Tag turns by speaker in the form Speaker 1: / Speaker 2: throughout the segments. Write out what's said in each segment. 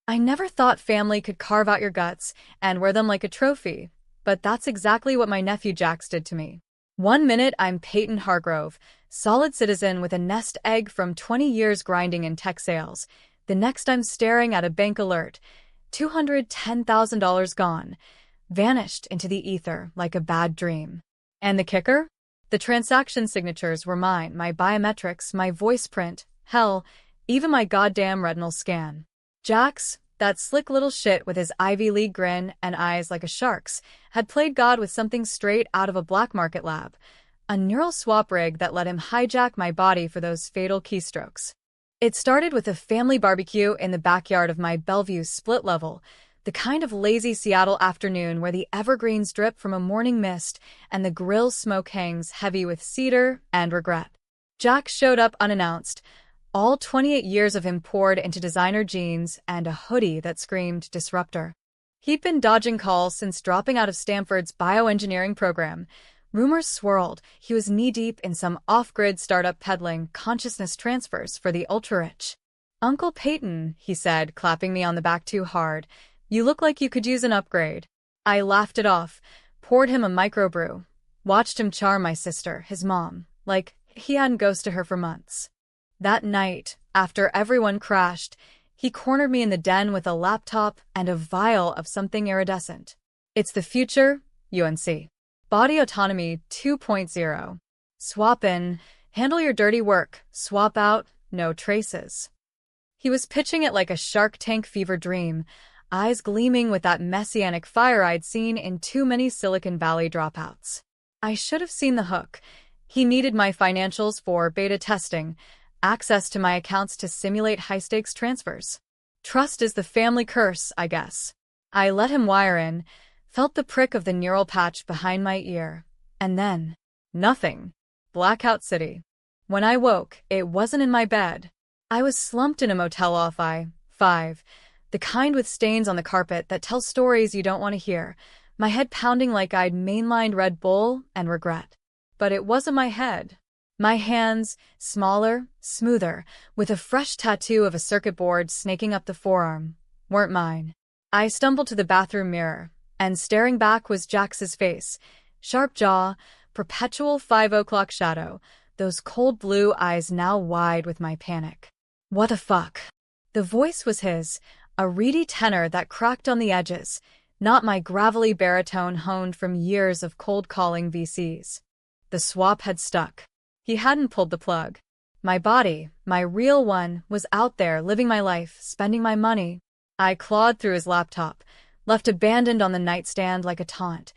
Speaker 1: I never thought family could carve out your guts and wear them like a trophy, but that's exactly what my nephew Jax did to me. One minute I'm Peyton Hargrove, solid citizen with a nest egg from 20 years grinding in tech sales. The next I'm staring at a bank alert, $210,000 gone, vanished into the ether like a bad dream. And the kicker? The transaction signatures were mine, my biometrics, my voice print, hell, even my goddamn retinal scan. Jax, that slick little shit with his Ivy League grin and eyes like a shark's, had played God with something straight out of a black market lab, a neural swap rig that let him hijack my body for those fatal keystrokes. It started with a family barbecue in the backyard of my Bellevue split level, the kind of lazy Seattle afternoon where the evergreens drip from a morning mist and the grill smoke hangs heavy with cedar and regret. Jack showed up unannounced, all 28 years of him poured into designer jeans and a hoodie that screamed disruptor. He'd been dodging calls since dropping out of Stanford's bioengineering program. Rumors swirled he was knee-deep in some off-grid startup peddling consciousness transfers for the ultra-rich. "Uncle Peyton," he said, clapping me on the back too hard, "you look like you could use an upgrade." I laughed it off, poured him a microbrew, watched him charm my sister, his mom, like he hadn't ghosted her for months. That night, after everyone crashed, he cornered me in the den with a laptop and a vial of something iridescent. "It's the future, UNC. Body Autonomy 2.0. Swap in, handle your dirty work, swap out, no traces." He was pitching it like a Shark Tank fever dream, eyes gleaming with that messianic fire I'd seen in too many Silicon Valley dropouts. I should have seen the hook. He needed my financials for beta testing, access to my accounts to simulate high-stakes transfers. Trust is the family curse, I guess. I let him wire in, felt the prick of the neural patch behind my ear, and then, nothing. Blackout City. When I woke, it wasn't in my bed. I was slumped in a motel off I-5, the kind with stains on the carpet that tell stories you don't want to hear, my head pounding like I'd mainlined Red Bull and regret. But it wasn't my head. My hands, smaller, smoother, with a fresh tattoo of a circuit board snaking up the forearm, weren't mine. I stumbled to the bathroom mirror, and staring back was Jax's face, sharp jaw, perpetual 5 o'clock shadow, those cold blue eyes now wide with my panic. "What the fuck?" The voice was his, a reedy tenor that cracked on the edges, not my gravelly baritone honed from years of cold-calling VCs. The swap had stuck. He hadn't pulled the plug. My body, my real one, was out there living my life, spending my money. I clawed through his laptop, left abandoned on the nightstand like a taunt,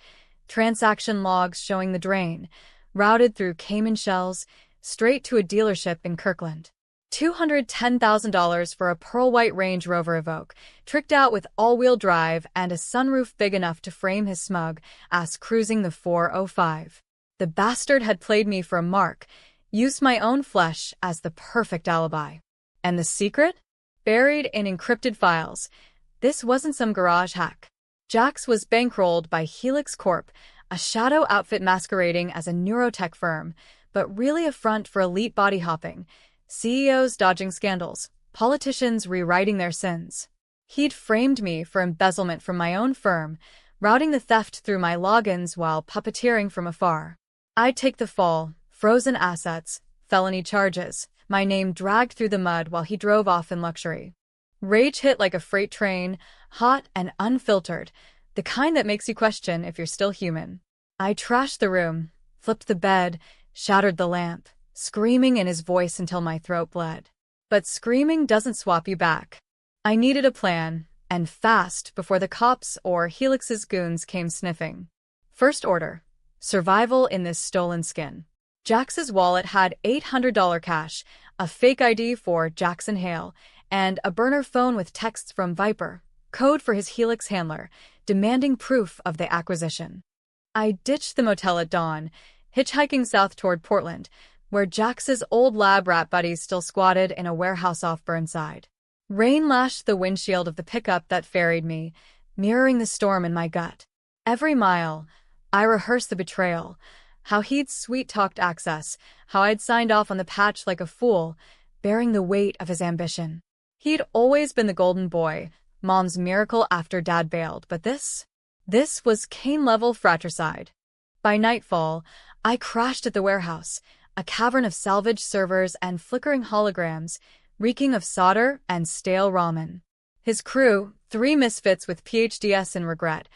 Speaker 1: transaction logs showing the drain, routed through Cayman shells, straight to a dealership in Kirkland. $210,000 for a pearl white Range Rover Evoque, tricked out with all-wheel drive and a sunroof big enough to frame his smug ass cruising the 405. The bastard had played me for a mark, used my own flesh as the perfect alibi. And the secret? Buried in encrypted files. This wasn't some garage hack. Jax was bankrolled by Helix Corp, a shadow outfit masquerading as a neurotech firm, but really a front for elite body hopping, CEOs dodging scandals, politicians rewriting their sins. He'd framed me for embezzlement from my own firm, routing the theft through my logins while puppeteering from afar. I'd take the fall, frozen assets, felony charges, my name dragged through the mud while he drove off in luxury. Rage hit like a freight train, hot and unfiltered, the kind that makes you question if you're still human. I trashed the room, flipped the bed, shattered the lamp, screaming in his voice until my throat bled. But screaming doesn't swap you back. I needed a plan, and fast, before the cops or Helix's goons came sniffing. First order: survival in this stolen skin. Jax's wallet had $800 cash, a fake ID for Jackson Hale, and a burner phone with texts from Viper, code for his Helix handler, demanding proof of the acquisition. I ditched the motel at dawn, hitchhiking south toward Portland, where Jax's old lab rat buddies still squatted in a warehouse off Burnside. Rain lashed the windshield of the pickup that ferried me, mirroring the storm in my gut. Every mile, I rehearsed the betrayal, how he'd sweet-talked access, how I'd signed off on the patch like a fool, bearing the weight of his ambition. He'd always been the golden boy, Mom's miracle after Dad bailed, but this was Cain-level fratricide. By nightfall, I crashed at the warehouse, a cavern of salvaged servers and flickering holograms, reeking of solder and stale ramen. His crew, 3 misfits with PhDs in regret,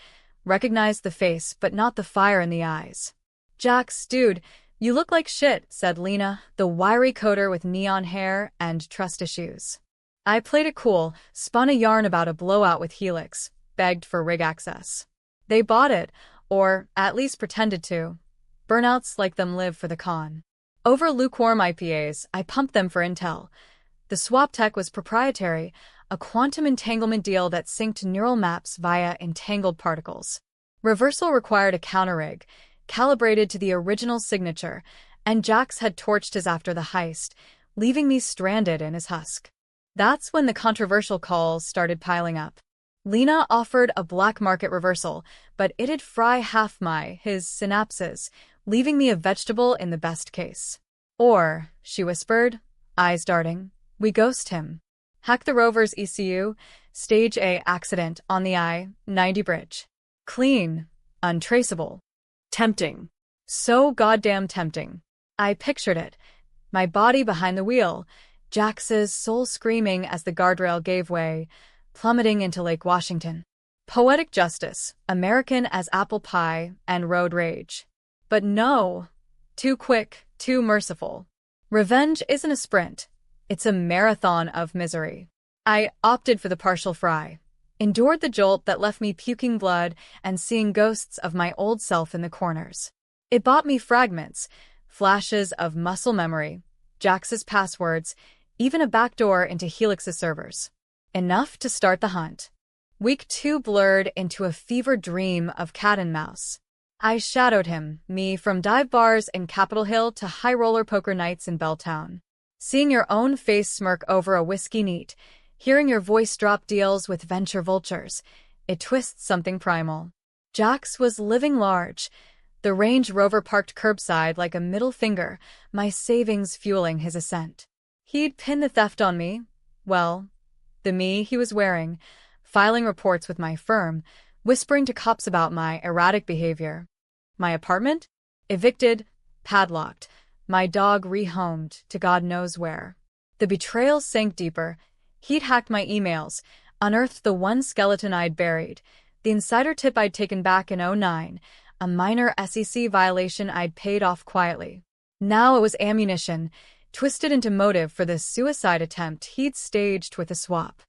Speaker 1: recognized the face but not the fire in the eyes. "Jax, dude, you look like shit," said Lena, the wiry coder with neon hair and trust issues. I played it cool, spun a yarn about a blowout with Helix, begged for rig access. They bought it, or at least pretended to. Burnouts like them live for the con. Over lukewarm IPAs, I pumped them for intel. The swap tech was proprietary, a quantum entanglement deal that synced neural maps via entangled particles. Reversal required a counterrig, calibrated to the original signature, and Jax had torched his after the heist, leaving me stranded in his husk. That's when the controversial calls started piling up. Lena offered a black market reversal, but it'd fry half his synapses, leaving me a vegetable in the best case. Or, she whispered, eyes darting, we ghost him. Hack the Rover's ECU, stage A accident on the I-90 bridge. Clean, untraceable. Tempting. So goddamn tempting. I pictured it. My body behind the wheel, Jax's soul screaming as the guardrail gave way, plummeting into Lake Washington. Poetic justice, American as apple pie and road rage. But no. Too quick, too merciful. Revenge isn't a sprint. It's a marathon of misery. I opted for the partial fry. Endured the jolt that left me puking blood and seeing ghosts of my old self in the corners. It bought me fragments, flashes of muscle memory, Jax's passwords, even a backdoor into Helix's servers. Enough to start the hunt. Week 2 blurred into a fevered dream of cat and mouse. I shadowed him, me, from dive bars in Capitol Hill to high roller poker nights in Belltown. Seeing your own face smirk over a whiskey neat, hearing your voice drop deals with venture vultures, it twists something primal. Jax was living large, the Range Rover parked curbside like a middle finger, my savings fueling his ascent. He'd pin the theft on me, well, the me he was wearing, filing reports with my firm, whispering to cops about my erratic behavior. My apartment? Evicted, padlocked, my dog rehomed to God knows where. The betrayal sank deeper. He'd hacked my emails, unearthed the one skeleton I'd buried, the insider tip I'd taken back in '09, a minor SEC violation I'd paid off quietly. Now it was ammunition, twisted into motive for the suicide attempt he'd staged with a swap.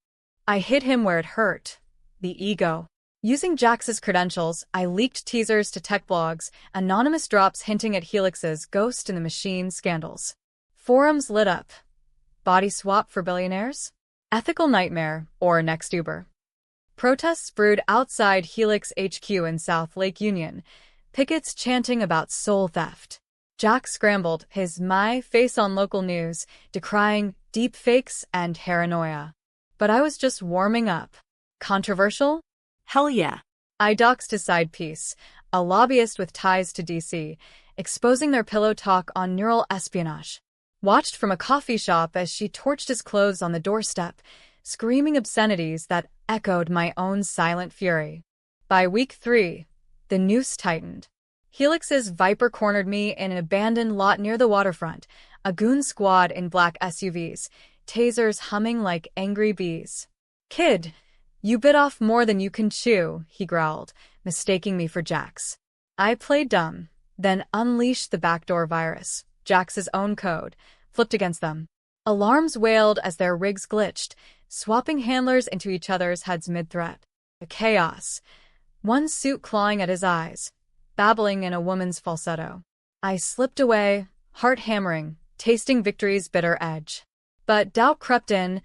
Speaker 1: I hit him where it hurt, the ego. Using Jax's credentials, I leaked teasers to tech blogs, anonymous drops hinting at Helix's Ghost in the Machine scandals. Forums lit up. Body swap for billionaires? Ethical nightmare, or next Uber. Protests brewed outside Helix HQ in South Lake Union, pickets chanting about soul theft. Jax scrambled, his face on local news, decrying deepfakes and paranoia. But I was just warming up. Controversial? Hell yeah. I doxed his side piece, a lobbyist with ties to DC, exposing their pillow talk on neural espionage. Watched from a coffee shop as she torched his clothes on the doorstep, screaming obscenities that echoed my own silent fury. By week 3, the noose tightened. Helix's Viper cornered me in an abandoned lot near the waterfront, a goon squad in black SUVs, tasers humming like angry bees. "Kid, you bit off more than you can chew," he growled, mistaking me for Jax. I played dumb, then unleashed the backdoor virus, Jax's own code, flipped against them. Alarms wailed as their rigs glitched, swapping handlers into each other's heads mid-threat. The chaos. One suit clawing at his eyes, babbling in a woman's falsetto. I slipped away, heart hammering, tasting victory's bitter edge. But doubt crept in,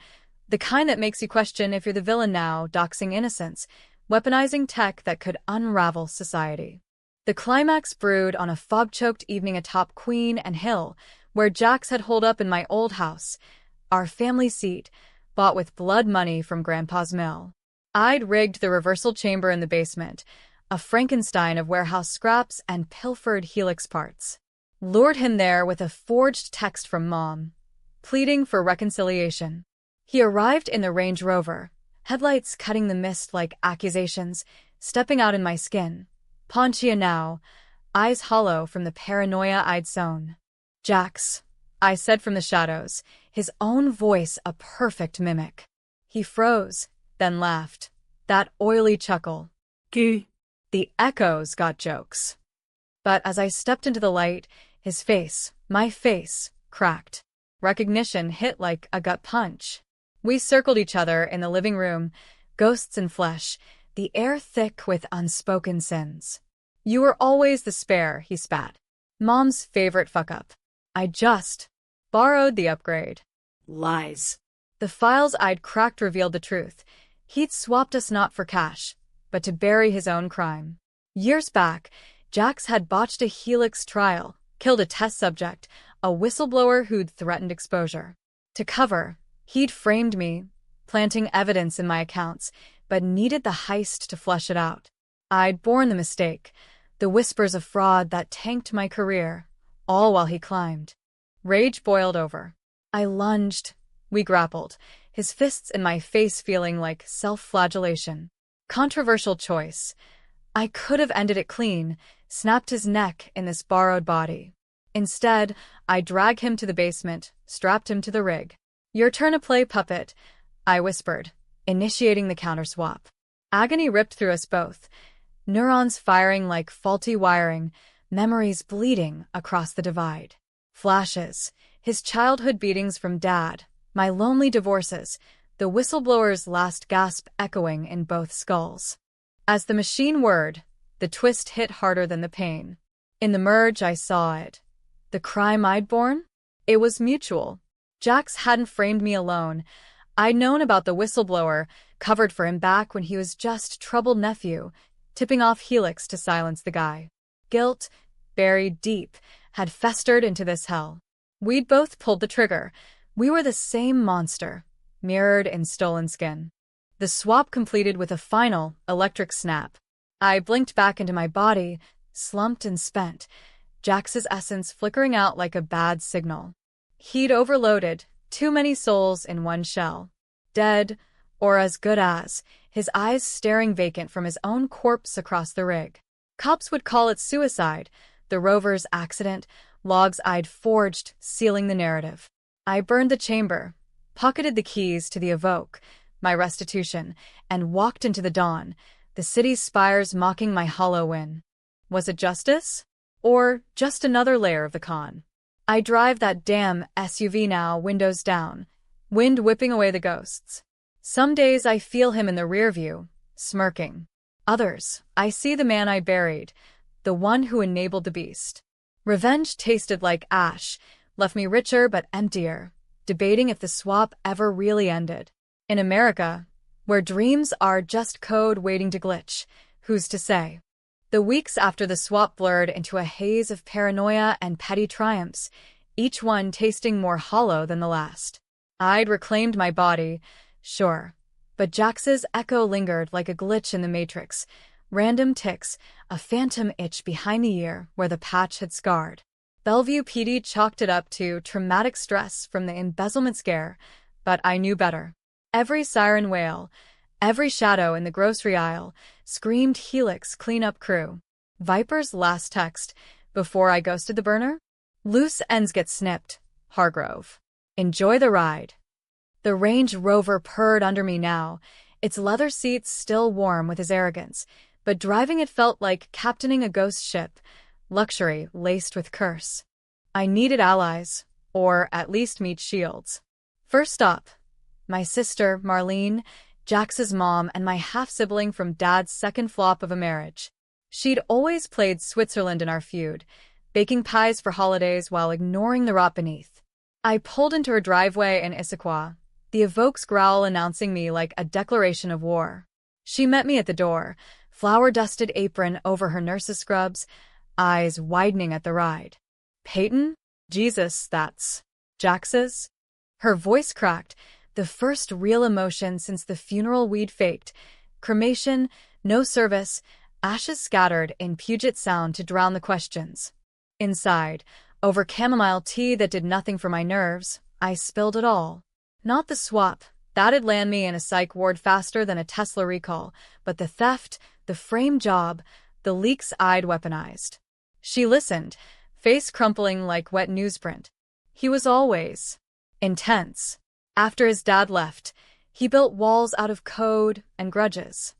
Speaker 1: the kind that makes you question if you're the villain now, doxing innocence, weaponizing tech that could unravel society. The climax brewed on a fog-choked evening atop Queen and Hill, where Jax had holed up in my old house, our family seat, bought with blood money from Grandpa's mill. I'd rigged the reversal chamber in the basement, a Frankenstein of warehouse scraps and pilfered Helix parts. Lured him there with a forged text from Mom, pleading for reconciliation. He arrived in the Range Rover, headlights cutting the mist like accusations, stepping out in my skin. Ponchia now, eyes hollow from the paranoia I'd sown. "Jax," I said from the shadows, his own voice a perfect mimic. He froze, then laughed. That oily chuckle.
Speaker 2: Goo.
Speaker 1: The echoes got jokes. But as I stepped into the light, his face, my face, cracked. Recognition hit like a gut punch. We circled each other in the living room, ghosts in flesh, the air thick with unspoken sins. "You were always the spare," he spat. "Mom's favorite fuck-up. I just borrowed the upgrade."
Speaker 2: Lies.
Speaker 1: The files I'd cracked revealed the truth. He'd swapped us not for cash, but to bury his own crime. Years back, Jax had botched a Helix trial, killed a test subject, a whistleblower who'd threatened exposure. To cover, he'd framed me, planting evidence in my accounts, but needed the heist to flesh it out. I'd borne the mistake, the whispers of fraud that tanked my career, all while he climbed. Rage boiled over. I lunged. We grappled, his fists in my face feeling like self-flagellation. Controversial choice. I could have ended it clean, snapped his neck in this borrowed body. Instead, I dragged him to the basement, strapped him to the rig. "Your turn to play puppet," I whispered, initiating the counter-swap. Agony ripped through us both, neurons firing like faulty wiring, memories bleeding across the divide. Flashes, his childhood beatings from Dad, my lonely divorces, the whistleblower's last gasp echoing in both skulls. As the machine whirred, the twist hit harder than the pain. In the merge, I saw it. The crime I'd borne? It was mutual. Jax hadn't framed me alone. I'd known about the whistleblower, covered for him back when he was just troubled nephew, tipping off Helix to silence the guy. Guilt, buried deep, had festered into this hell. We'd both pulled the trigger. We were the same monster, mirrored in stolen skin. The swap completed with a final, electric snap. I blinked back into my body, slumped and spent, Jax's essence flickering out like a bad signal. He'd overloaded, too many souls in one shell. Dead, or as good as, his eyes staring vacant from his own corpse across the rig. Cops would call it suicide, the Rover's accident, logs I'd forged sealing the narrative. I burned the chamber, pocketed the keys to the Evoque, my restitution, and walked into the dawn, the city's spires mocking my hollow win. Was it justice? Or just another layer of the con? I drive that damn SUV now, windows down, wind whipping away the ghosts. Some days I feel him in the rear view, smirking. Others, I see the man I buried, the one who enabled the beast. Revenge tasted like ash, left me richer but emptier, debating if the swap ever really ended. In America, where dreams are just code waiting to glitch, who's to say? The weeks after the swap blurred into a haze of paranoia and petty triumphs, each one tasting more hollow than the last. I'd reclaimed my body, sure, but Jax's echo lingered like a glitch in the matrix, random ticks, a phantom itch behind the ear where the patch had scarred. Bellevue PD chalked it up to traumatic stress from the embezzlement scare, but I knew better. Every siren wail, every shadow in the grocery aisle, screamed Helix cleanup crew. Viper's last text, before I ghosted the burner? Loose ends get snipped, Hargrove. Enjoy the ride. The Range Rover purred under me now, its leather seats still warm with his arrogance, but driving it felt like captaining a ghost ship, luxury laced with curse. I needed allies, or at least meet shields. First stop, my sister, Marlene, Jax's mom, and my half-sibling from Dad's second flop of a marriage. She'd always played Switzerland in our feud, baking pies for holidays while ignoring the rot beneath. I pulled into her driveway in Issaquah, the Evoque's growl announcing me like a declaration of war. She met me at the door, flour-dusted apron over her nurse's scrubs, eyes widening at the ride. Peyton? Jesus, that's Jax's? Her voice cracked, the first real emotion since the funeral we'd faked. Cremation, no service, ashes scattered in Puget Sound to drown the questions. Inside, over chamomile tea that did nothing for my nerves, I spilled it all. Not the swap, That'd land me in a psych ward faster than a Tesla recall, but the theft, the frame job, the leaks I'd weaponized. She listened, face crumpling like wet newsprint. He was always intense. After his dad left, he built walls out of code and grudges.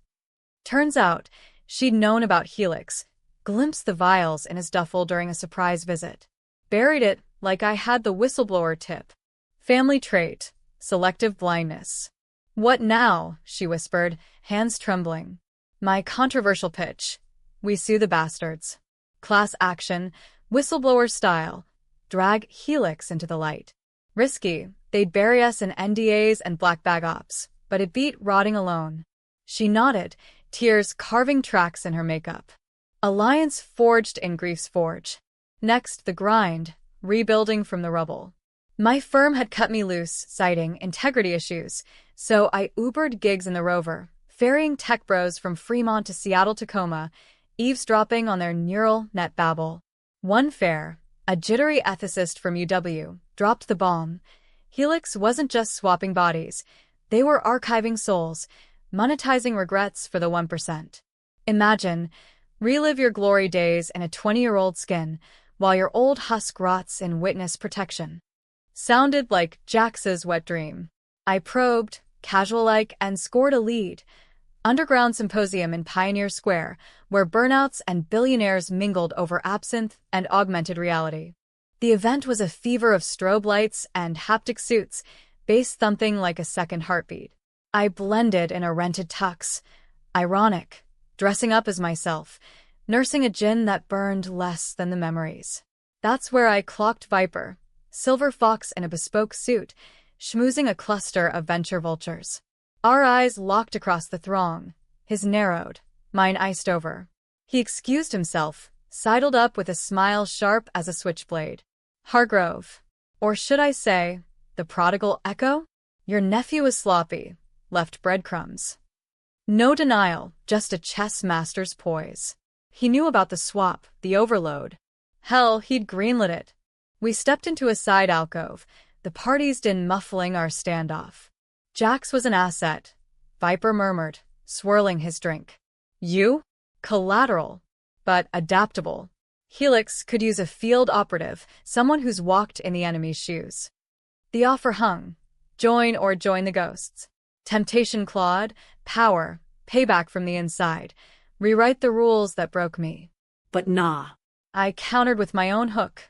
Speaker 1: Turns out, she'd known about Helix, glimpsed the vials in his duffel during a surprise visit. Buried it like I had the whistleblower tip. Family trait, selective blindness. What now? She whispered, hands trembling. My controversial pitch. We sue the bastards. Class action, whistleblower style. Drag Helix into the light. Risky, they'd bury us in NDAs and black bag ops, but it beat rotting alone. She nodded, tears carving tracks in her makeup. Alliance forged in grief's forge. Next, the grind, rebuilding from the rubble. My firm had cut me loose, citing integrity issues, so I Ubered gigs in the Rover, ferrying tech bros from Fremont to Seattle-Tacoma, eavesdropping on their neural net babble. One fare, a jittery ethicist from UW, dropped the bomb. Helix wasn't just swapping bodies. They were archiving souls, monetizing regrets for the 1%. Imagine, relive your glory days in a 20-year-old skin, while your old husk rots in witness protection. Sounded like Jax's wet dream. I probed, casual-like, and scored a lead. Underground symposium in Pioneer Square, where burnouts and billionaires mingled over absinthe and augmented reality. The event was a fever of strobe lights and haptic suits, bass thumping like a second heartbeat. I blended in a rented tux, ironic, dressing up as myself, nursing a gin that burned less than the memories. That's where I clocked Viper, silver fox in a bespoke suit, schmoozing a cluster of venture vultures. Our eyes locked across the throng, his narrowed, mine iced over. He excused himself, sidled up with a smile sharp as a switchblade. Hargrove. Or should I say, the prodigal echo? Your nephew is sloppy, left breadcrumbs. No denial, just a chess master's poise. He knew about the swap, the overload. Hell, he'd greenlit it. We stepped into a side alcove, the party's din muffling our standoff. Jax was an asset, Viper murmured, swirling his drink. You? Collateral, but adaptable. Helix could use a field operative, someone who's walked in the enemy's shoes. The offer hung. Join or join the ghosts. Temptation clawed, power, payback from the inside. Rewrite the rules that broke me.
Speaker 2: But nah.
Speaker 1: I countered with my own hook.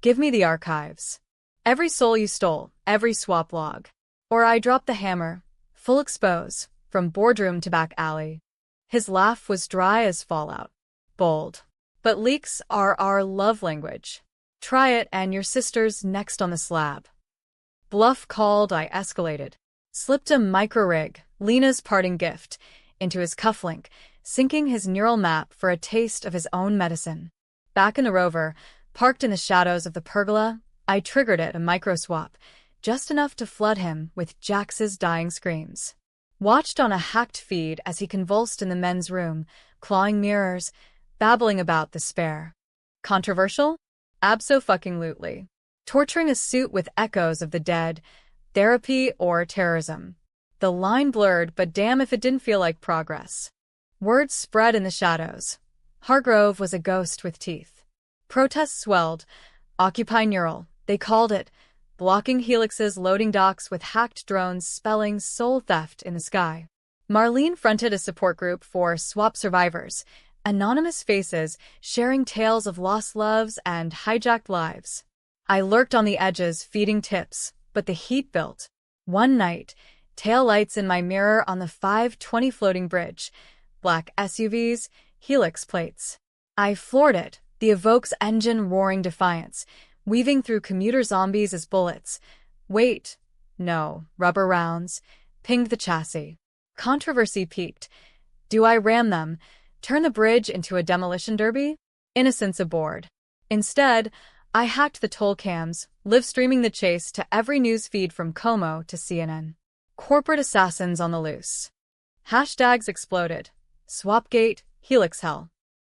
Speaker 1: Give me the archives. Every soul you stole, every swap log. Or I dropped the hammer, full expose, from boardroom to back alley. His laugh was dry as fallout. Bold. But leaks are our love language. Try it and your sister's next on the slab. Bluff called, I escalated. Slipped a micro-rig, Lena's parting gift, into his cufflink, syncing his neural map for a taste of his own medicine. Back in the Rover, parked in the shadows of the pergola, I triggered it a micro-swap, just enough to flood him with Jax's dying screams. Watched on a hacked feed as he convulsed in the men's room, clawing mirrors, babbling about the spare. Controversial? Abso-fucking-lutely. Torturing a suit with echoes of the dead, therapy or terrorism. The line blurred, but damn if it didn't feel like progress. Words spread in the shadows. Hargrove was a ghost with teeth. Protests swelled. Occupy Neural, they called it, blocking Helix's loading docks with hacked drones spelling soul theft in the sky. Marlene fronted a support group for swap survivors, anonymous faces sharing tales of lost loves and hijacked lives. I lurked on the edges, feeding tips, but the heat built. One night, tail lights in my mirror on the 520 floating bridge, black SUVs, Helix plates. I floored it, the Evoque's engine roaring defiance, weaving through commuter zombies as bullets. Wait, no, rubber rounds, pinged the chassis. Controversy peaked. Do I ram them, turn the bridge into a demolition derby? Innocents aboard. Instead, I hacked the toll cams, live-streaming the chase to every news feed from Como to CNN. Corporate assassins on the loose. Hashtags exploded. Swapgate, Helix hell.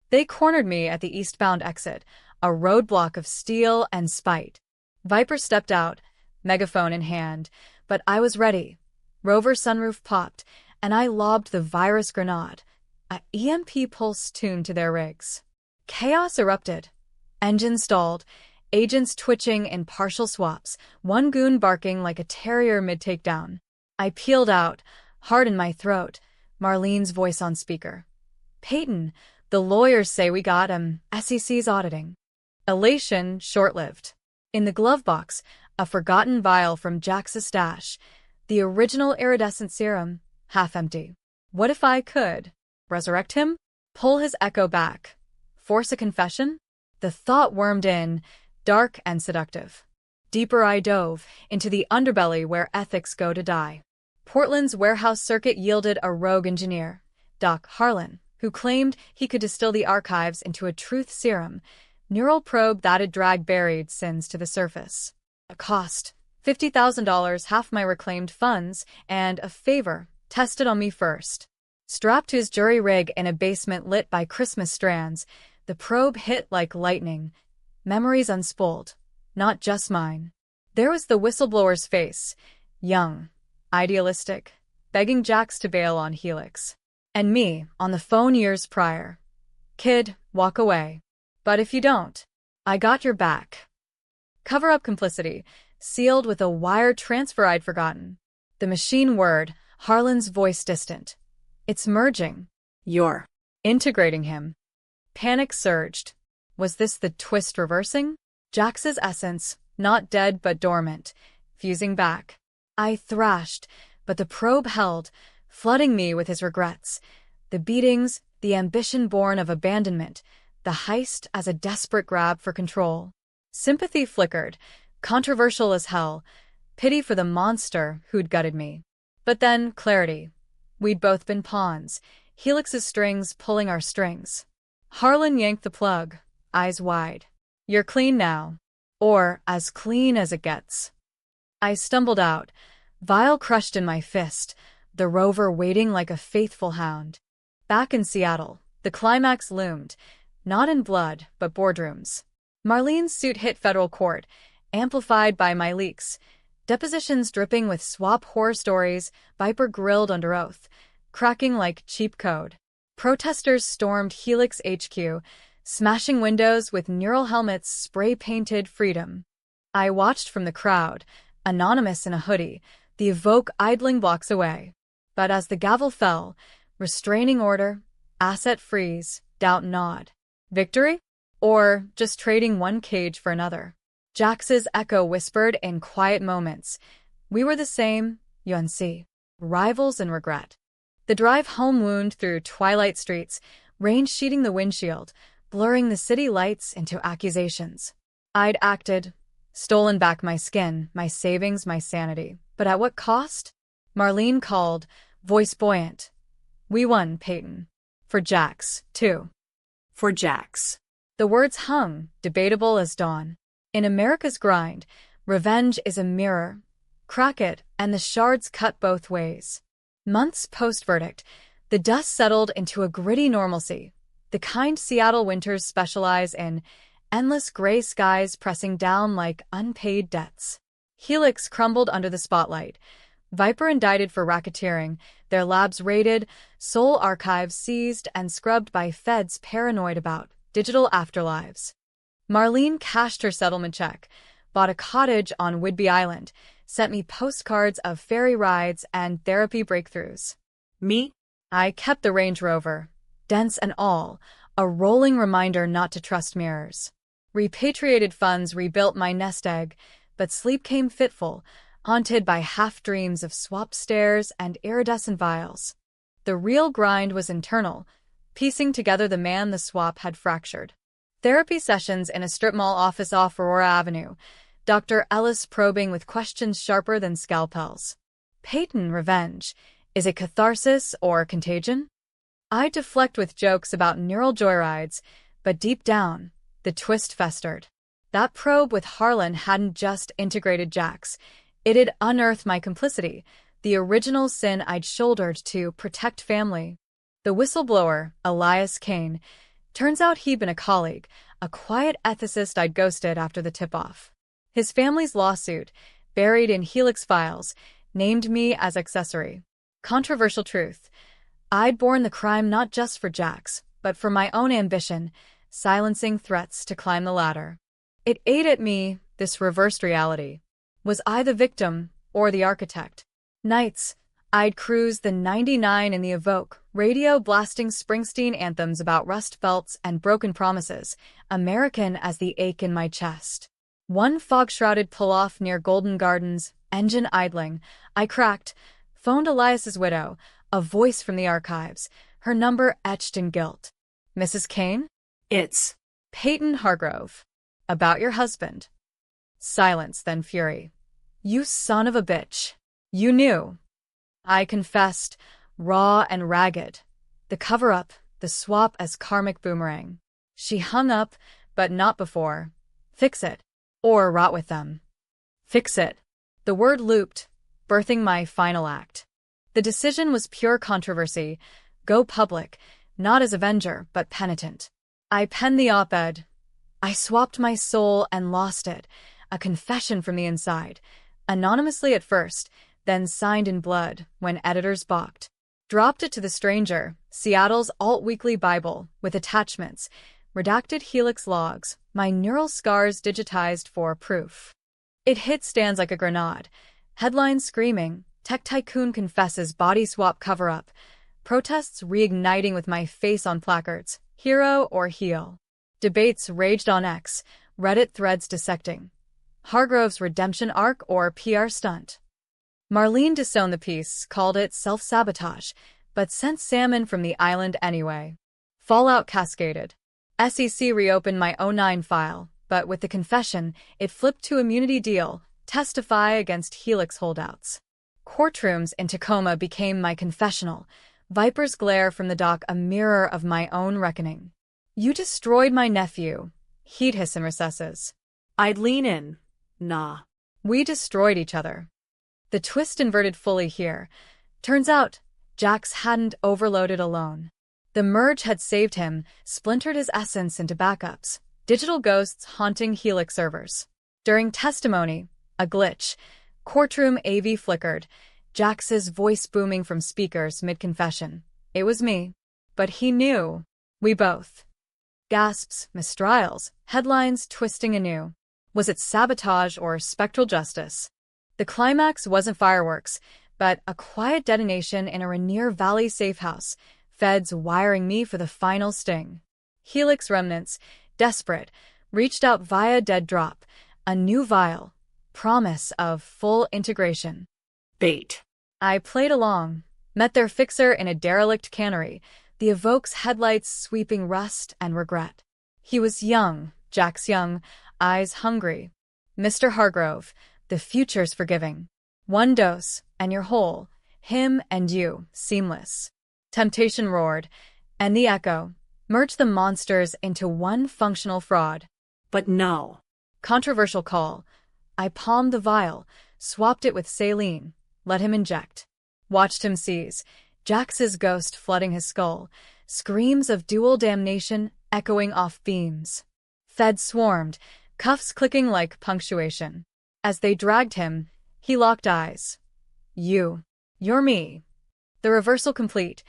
Speaker 1: They cornered me at the eastbound exit, a roadblock of steel and spite. Viper stepped out, megaphone in hand, but I was ready. Rover's sunroof popped, and I lobbed the virus grenade, a EMP pulse tuned to their rigs. Chaos erupted. Engines stalled, agents twitching in partial swaps, one goon barking like a terrier mid-takedown. I peeled out, heart in my throat, Marlene's voice on speaker. "Peyton, the lawyers say we got him. SEC's auditing." Elation short-lived. In the glove box, a forgotten vial from Jax's stash, the original iridescent serum, half empty. What if I could resurrect him? Pull his echo back? Force a confession? The thought wormed in, dark and seductive. Deeper I dove, into the underbelly where ethics go to die. Portland's warehouse circuit yielded a rogue engineer, Doc Harlan, who claimed he could distill the archives into a truth serum, neural probe that'd drag buried sins to the surface. A cost, $50,000, half my reclaimed funds, and a favor, tested on me first. Strapped to his jury rig in a basement lit by Christmas strands, the probe hit like lightning. Memories unspooled, not just mine. There was the whistleblower's face, young, idealistic, begging Jax to bail on Helix. And me, on the phone years prior. "Kid, walk away. But if you don't, I got your back." Cover-up complicity, sealed with a wire transfer I'd forgotten. The machine word, Harlan's voice distant. "It's merging."
Speaker 2: You're
Speaker 1: integrating him. Panic surged. Was this the twist reversing? Jax's essence, not dead but dormant, fusing back. I thrashed, but the probe held, flooding me with his regrets. The beatings, the ambition born of abandonment, the heist as a desperate grab for control. Sympathy flickered, controversial as hell, pity for the monster who'd gutted me. But then clarity. We'd both been pawns, Helix's strings pulling our strings. Harlan yanked the plug, eyes wide. "You're clean now. Or as clean as it gets." I stumbled out, vial crushed in my fist, the Rover waiting like a faithful hound. Back in Seattle, the climax loomed, not in blood, but boardrooms. Marlene's suit hit federal court, amplified by my leaks. Depositions dripping with swap horror stories, Viper grilled under oath, cracking like cheap code. Protesters stormed Helix HQ, smashing windows with neural helmets spray-painted freedom. I watched from the crowd, anonymous in a hoodie, the Evoke idling blocks away. But as the gavel fell, restraining order, asset freeze, doubt nod. Victory? Or just trading one cage for another? Jax's echo whispered in quiet moments. We were the same, UNC. Rivals in regret. The drive home wound through twilight streets, rain sheeting the windshield, blurring the city lights into accusations. I'd acted, stolen back my skin, my savings, my sanity. But at what cost? Marlene called, voice buoyant. "We won, Peyton. For Jax, too."
Speaker 2: for Jax.
Speaker 1: The words hung, debatable as dawn. In America's grind, revenge is a mirror. Crack it, and the shards cut both ways. Months post-verdict, the dust settled into a gritty normalcy, the kind Seattle winters specialize in, endless gray skies pressing down like unpaid debts. Helix crumbled under the spotlight. Viper indicted for racketeering, their labs raided, soul archives seized and scrubbed by feds paranoid about digital afterlives. Marlene cashed her settlement check, bought a cottage on Whidbey Island, sent me postcards of ferry rides and therapy breakthroughs.
Speaker 2: Me?
Speaker 1: I kept the Range Rover, dents and all, a rolling reminder not to trust mirrors. Repatriated funds rebuilt my nest egg, but sleep came fitful, haunted by half-dreams of swap stairs and iridescent vials. The real grind was internal, piecing together the man the swap had fractured. Therapy sessions in a strip mall office off Aurora Avenue, Dr. Ellis probing with questions sharper than scalpels. Peyton, revenge. Is it catharsis or contagion? I deflect with jokes about neural joyrides, but deep down, the twist festered. That probe with Harlan hadn't just integrated Jax. It had unearthed my complicity, the original sin I'd shouldered to protect family. The whistleblower, Elias Kane, turns out he'd been a colleague, a quiet ethicist I'd ghosted after the tip-off. His family's lawsuit, buried in Helix files, named me as accessory. Controversial truth. I'd borne the crime not just for Jax, but for my own ambition, silencing threats to climb the ladder. It ate at me, this reversed reality. Was I the victim, or the architect? Nights, I'd cruise the 99 in the Evoque, radio blasting Springsteen anthems about rust belts and broken promises, American as the ache in my chest. One fog-shrouded pull-off near Golden Gardens, engine idling, I cracked, phoned Elias's widow, a voice from the archives, her number etched in gilt. Mrs. Kane?
Speaker 2: It's
Speaker 1: Peyton Hargrove. About your husband. Silence, then fury. You son of a bitch. You knew. I confessed, raw and ragged. The cover-up, the swap as karmic boomerang. She hung up, but not before. Fix it. Or rot with them. Fix it. The word looped, birthing my final act. The decision was pure controversy. Go public, not as avenger, but penitent. I penned the op-ed. I swapped my soul and lost it, a confession from the inside. Anonymously at first, then signed in blood when editors balked. Dropped it to the stranger, Seattle's alt-weekly Bible, with attachments, redacted Helix logs, my neural scars digitized for proof. It hit stands like a grenade. Headlines screaming, tech tycoon confesses body swap cover-up, protests reigniting with my face on placards, hero or heel. Debates raged on X, Reddit threads dissecting. Hargrove's redemption arc or PR stunt. Marlene disowned the piece, called it self-sabotage, but sent salmon from the island anyway. Fallout cascaded. SEC reopened my '09 file, but with the confession, it flipped to immunity deal, testify against Helix holdouts. Courtrooms in Tacoma became my confessional, Viper's glare from the dock a mirror of my own reckoning. You destroyed my nephew, he'd hiss in recesses.
Speaker 2: I'd lean in. Nah.
Speaker 1: We destroyed each other. The twist inverted fully here. Turns out, Jax hadn't overloaded alone. The merge had saved him, splintered his essence into backups, digital ghosts haunting Helix servers. During testimony, a glitch, courtroom AV flickered, Jax's voice booming from speakers mid-confession. It was me. But he knew. We both. Gasps, mistrials, headlines twisting anew. Was it sabotage or spectral justice? The climax wasn't fireworks, but a quiet detonation in a Rainier Valley safe house, feds wiring me for the final sting. Helix remnants, desperate, reached out via dead drop, a new vial, promise of full integration.
Speaker 2: Bait.
Speaker 1: I played along, met their fixer in a derelict cannery, the Evoque's headlights sweeping rust and regret. He was young, Jax young, eyes hungry. Mr. Hargrove, the future's forgiving. One dose, and you're whole, him and you, seamless. Temptation roared, and the echo merged the monsters into one functional fraud.
Speaker 2: But no.
Speaker 1: Controversial call. I palmed the vial, swapped it with saline, let him inject. Watched him seize, Jax's ghost flooding his skull, screams of dual damnation echoing off beams. Feds swarmed, cuffs clicking like punctuation. As they dragged him, he locked eyes. You're me. The reversal complete.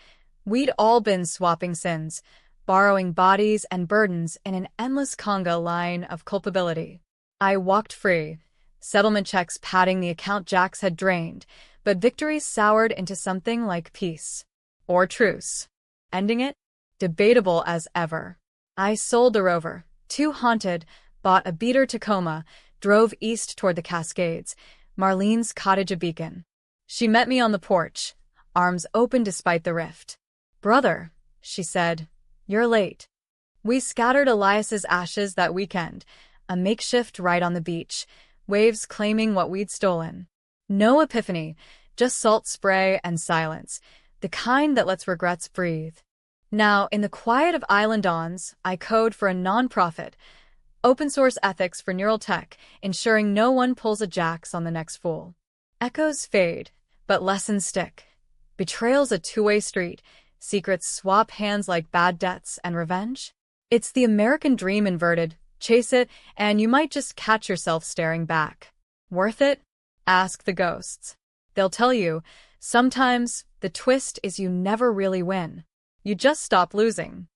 Speaker 1: We'd all been swapping sins, borrowing bodies and burdens in an endless conga line of culpability. I walked free, settlement checks padding the account Jax had drained, but victory soured into something like peace. Or truce. Ending it? Debatable as ever. I sold the Rover, too haunted, bought a beater Tacoma, drove east toward the Cascades, Marlene's cottage a beacon. She met me on the porch, arms open despite the rift. Brother, she said, you're late. We scattered Elias's ashes that weekend, a makeshift ride on the beach, waves claiming what we'd stolen. No epiphany, just salt spray and silence, the kind that lets regrets breathe. Now, in the quiet of island dawns, I code for a non-profit, open-source ethics for neural tech, ensuring no one pulls a Jax on the next fool. Echoes fade, but lessons stick. Betrayal's a two-way street, secrets swap hands like bad debts and revenge. It's the American dream inverted. Chase it, and you might just catch yourself staring back. Worth it? Ask the ghosts. They'll tell you, sometimes the twist is you never really win. You just stop losing.